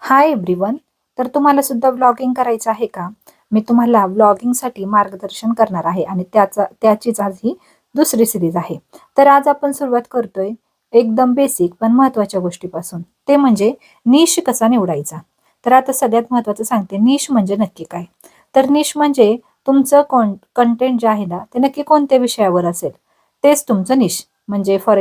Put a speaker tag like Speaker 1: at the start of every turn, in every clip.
Speaker 1: Hi everyone. तर तुम्हाला सुद्धा व्लॉगिंग करायचं आहे का? मी तुम्हाला व्लॉगिंगसाठी मार्गदर्शन करणार आहे आणि त्याचीच आज ही दुसरी सिरीज आहे. तर आज आपण सुरुवात करतोय एकदम बेसिक पण महत्त्वाच्या गोष्टीपासून. ते म्हणजे निश कसा निवडायचा. तर आता सगळ्यात महत्त्वाचं सांगते, निश म्हणजे नक्की काय? तर निश म्हणजे तुमचं कंटेंट जे आहे ना, ते नक्की कोणत्या विषयावर असेल तेच तुमचं निश. म्हणजे फॉर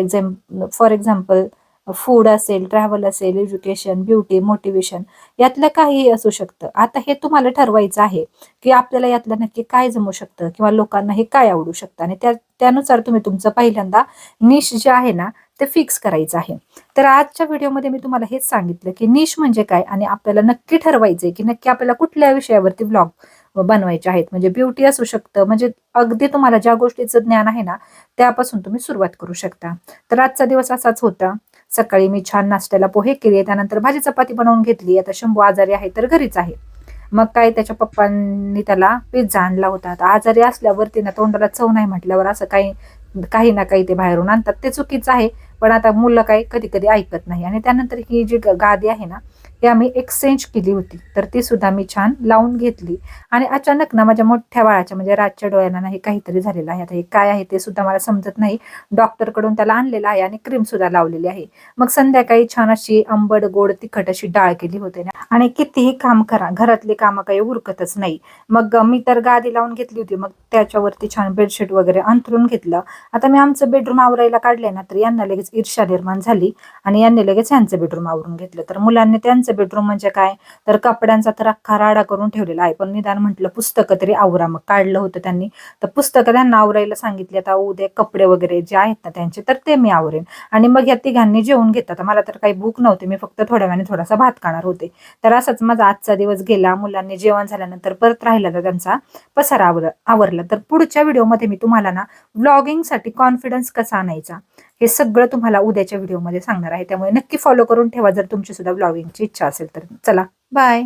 Speaker 1: एक्झाम्पल फूड असेल, ट्रॅव्हल असेल, एज्युकेशन, ब्युटी, मोटिवेशन यातलं काहीही असू शकतं. आता हे तुम्हाला ठरवायचं आहे, की आपल्याला यातलं नक्की काय जमू शकतं किंवा लोकांना हे काय आवडू शकतं आणि त्यानुसार तुम्ही तुमचं पहिल्यांदा निश जे आहे ना, ते फिक्स करायचं आहे. तर आजच्या व्हिडिओमध्ये मी तुम्हाला हेच सांगितलं, की निश म्हणजे काय आणि आपल्याला नक्की ठरवायचंय, की नक्की आपल्याला कुठल्या विषयावरती व्लॉग बनवायचे आहेत. म्हणजे ब्युटी असू शकतं, म्हणजे अगदी तुम्हाला ज्या गोष्टीचं ज्ञान आहे ना, त्यापासून तुम्ही सुरुवात करू शकता. तर आजचा दिवस असाच होता. सकाळी मी छान नाश्त्याला पोहे केले, त्यानंतर भाजी चपाती बनवून घेतली. आता शंभू आजारी आहे तर घरीच आहे. मग काय त्याच्या पप्पांनी त्याला पिझ्झा आणला होता. आता आजारी असल्यावरती ना तोंडाला चव नाही म्हटल्यावर असं काही काही ना काही ते बाहेरून आणतात, ते चुकीचं आहे. पण आता मुलं काही कधी कधी ऐकत नाही. आणि त्यानंतर ही जी गादी आहे ना, ही आम्ही एक्सचेंज केली होती, तर ती सुद्धा मी छान लावून घेतली. आणि अचानक ना माझ्या मोठ्या बाळाच्या म्हणजे रातच्या डोळ्यांना ना हे काहीतरी झालेलं आहे. आता हे काय आहे ते सुद्धा मला समजत नाही. डॉक्टरकडून त्याला आणलेलं आहे आणि क्रीम सुद्धा लावलेली आहे. मग संध्याकाळी छान अशी आंबट गोड तिखट अशी डाळ केली होती ना, आणि कितीही काम करा घरातली कामं काही उरकतच नाही. मग मी तर गादी लावून घेतली होती, मग त्याच्यावरती छान बेडशीट वगैरे अंथरून घेतलं. आता मी आमचं बेडरूम आवरायला काढले ना, तर यांना लगेच ईर्ष्या निर्माण झाली आणि यांनी लगेच यांचं बेडरूम आवरून घेतलं. तर मुलांनी त्यांचं बेडरूम म्हणजे काय, तर कपड्यांचा तर अख्खा राडा करून ठेवलेला आहे. पण निदान म्हटलं पुस्तकं तरी आवरा. मग काढलं होतं त्यांनी, तर पुस्तकं त्यांना आवरायला सांगितली. आता उद्या कपडे वगैरे जे आहेत ना त्यांचे, तर ते मी आवरेन. आणि मग या तिघांनी जेवून घेतात. मला तर काही भूक नव्हती, मी फक्त थोड्या वेळाने थोडासा भात खाणार होते. तर असाच माझा आजचा दिवस गेला. मुलांनी जेवण झाल्यानंतर परत राहिला तर त्यांचा पसारा आवरला. तर पुढच्या व्हिडिओमध्ये मी तुम्हाला ना व्लॉगिंगसाठी कॉन्फिडन्स कसा आणायचा हे सगळं तुम्हाला उद्याच्या व्हिडिओमध्ये सांगणार आहे. त्यामुळे नक्की फॉलो करून ठेवा जर तुमची सुद्धा व्लॉगिंगची इच्छा असेल तर. चला, बाय.